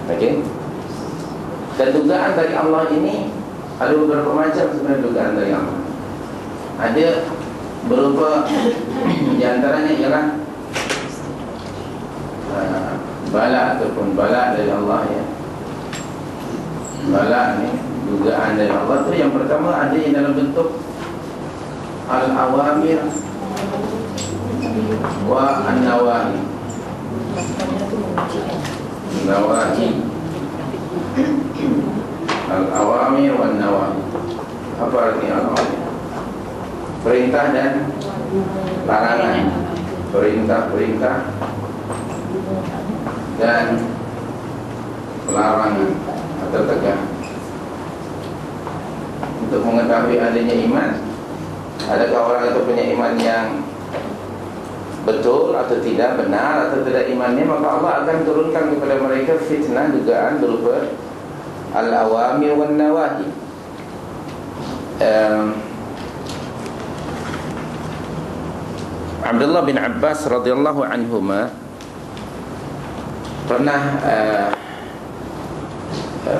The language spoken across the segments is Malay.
Okey. Dan dugaan dari Allah ini ada beberapa macam sebenarnya dugaan dari Allah. Ada berupa di antaranya ialah bala ataupun bala dari Allah ya. Bala ni dugaan dari Allah tu yang pertama ada yang dalam bentuk al-awamir wa an-nawahi. Nawahi, al-awamir wa an-nawahi. Apa artinya al-awamir? Perintah dan larangan. Perintah-perintah dan larangan atau tegak. Untuk mengetahui adanya iman, adakah orang itu punya iman yang betul atau tidak, benar atau tidak imannya, maka Allah akan turunkan kepada mereka fitnah dugaan berupa al-awamir wan nawahi. Abdullah bin Abbas radhiyallahu anhuma pernah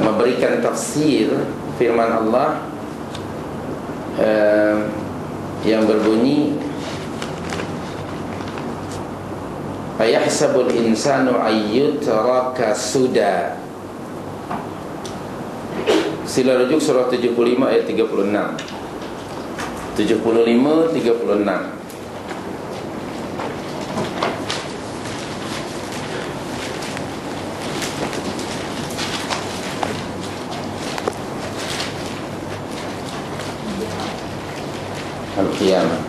memberikan tafsir firman Allah yang berbunyi ayahsabul insanu ayyutraka suda. Sila rujuk surah 75 ayat 36. 75-36. Al-Qiyamah.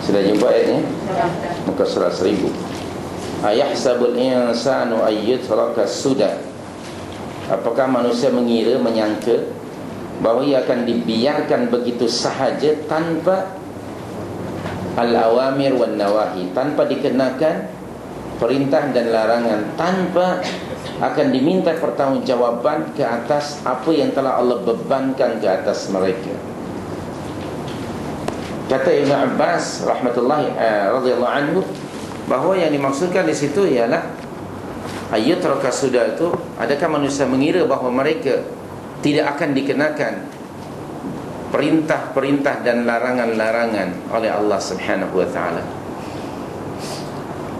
Sudah jumpa ayatnya? Muka surat 1000. Ayahsabul insanu ayyutraka suda. Apakah manusia mengira, menyangka bahawa ia akan dibiarkan begitu sahaja tanpa al-awamir wan nawahi, tanpa dikenakan perintah dan larangan, tanpa akan diminta pertanggungjawaban ke atas apa yang telah Allah bebankan ke atas mereka. Kata Ibn Abbas radhiyallahu anhu bahawa yang dimaksudkan di situ ialah ayyutraka suda itu, adakah manusia mengira bahawa mereka tidak akan dikenakan perintah-perintah dan larangan-larangan oleh Allah Subhanahu wa taala.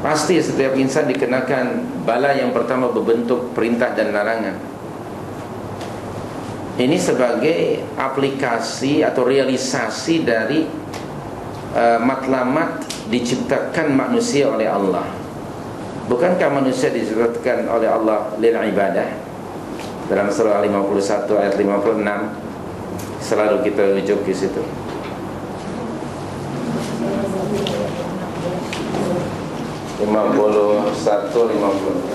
Pasti setiap insan dikenakan bala yang pertama berbentuk perintah dan larangan. Ini sebagai aplikasi atau realisasi dari matlamat diciptakan manusia oleh Allah. Bukankah manusia diciptakan oleh Allah lil ibadah? Dalam surah 51 ayat 56 selalu kita rujuk ke situ. Lima puluh satu, 56.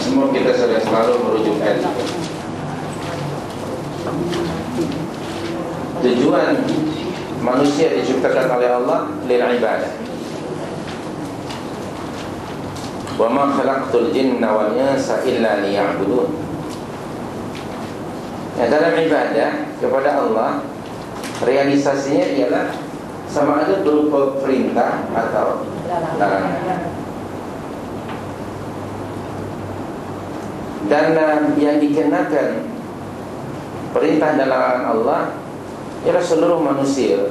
Semua kita sudah selalu merujuk ayat itu. Tujuan manusia diciptakan oleh Allah lil ibadah. Wa ma khalaqtul jinna wal insa illa liya'budun. Ya, dalam ibadah kepada Allah, realisasinya ialah sama ada berupa perintah atau larangan. Dan yang dikenakan perintah dan larangan Allah ialah seluruh manusia.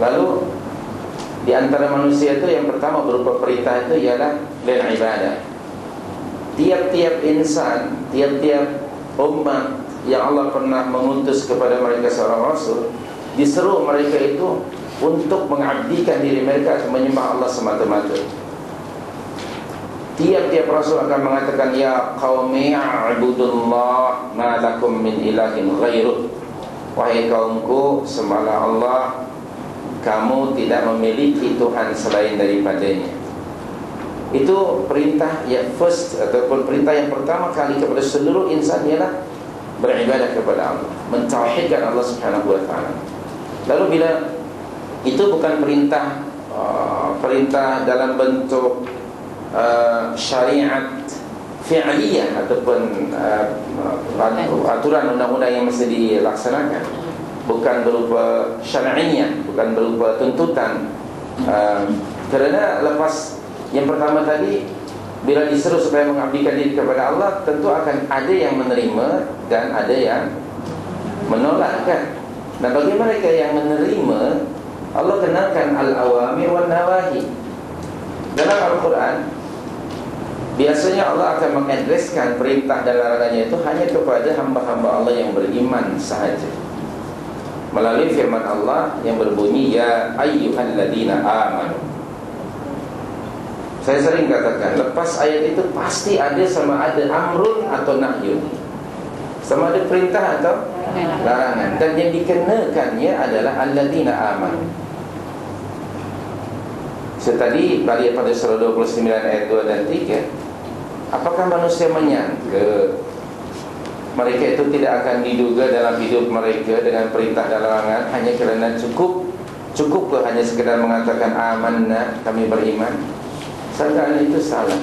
Lalu di antara manusia itu yang pertama berupa perintah itu ialah lil ibadah. Tiap-tiap insan, tiap-tiap umat yang Allah pernah mengutus kepada mereka seorang rasul, diseru mereka itu untuk mengabdikan diri mereka, menyembah Allah semata-mata. Tiap-tiap rasul akan mengatakan, ya qaumi a'budullah ma lakum min ilahin ghairuh. Wahai kaumku, sembahlah Allah, kamu tidak memiliki Tuhan selain daripadanya. Itu perintah yang first, ataupun perintah yang pertama kali kepada seluruh insan ialah beribadah kepada Allah, mentauhidkan Allah Subhanahu wa taala. Lalu bila itu bukan perintah dalam bentuk syariat fi'liyah ataupun aturan undang-undang yang mesti dilaksanakan, bukan berupa syar'iyah, bukan berupa tuntutan. Kerana lepas yang pertama tadi, bila diseru supaya mengabdikan diri kepada Allah, tentu akan ada yang menerima dan ada yang menolak, kan? Dan bagi mereka yang menerima, Allah kenalkan al-awamir wal nawahi. Dalam Al-Quran, biasanya Allah akan mengadreskan perintah dan larangannya itu hanya kepada hamba-hamba Allah yang beriman sahaja, melalui firman Allah yang berbunyi, ya ayyuhalladzina amanu. Saya sering katakan, lepas ayat itu pasti ada sama ada amrun atau nahyun, sama ada perintah atau larangan. Dan yang dikenakannya adalah alladzina amanu. Tadi pada surah 29 ayat 2 dan 3, apakah manusia menyangka mereka itu tidak akan diduga dalam hidup mereka dengan perintah dan larangan hanya kerana cukup ke hanya sekedar mengatakan amanna, kami beriman? Sangkaan itu salah.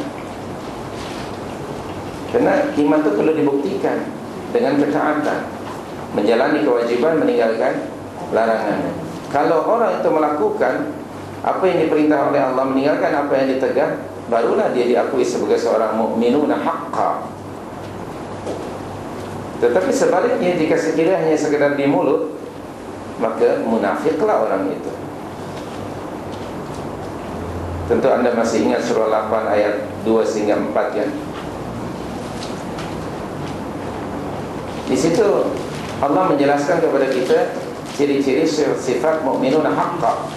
Kerana iman itu perlu dibuktikan dengan ketaatan, menjalani kewajiban, meninggalkan larangan. Kalau orang itu melakukan apa yang diperintah oleh Allah, meninggalkan apa yang ditegah, barulah dia diakui sebagai seorang mukminuna haqqa. Tetapi sebaliknya, jika sekiranya hanya sekedar di mulut, maka munafiklah orang itu. Tentu anda masih ingat surah 8 ayat 2 hingga 4, kan? Di situ Allah menjelaskan kepada kita ciri-ciri sifat mukminuna haqqa.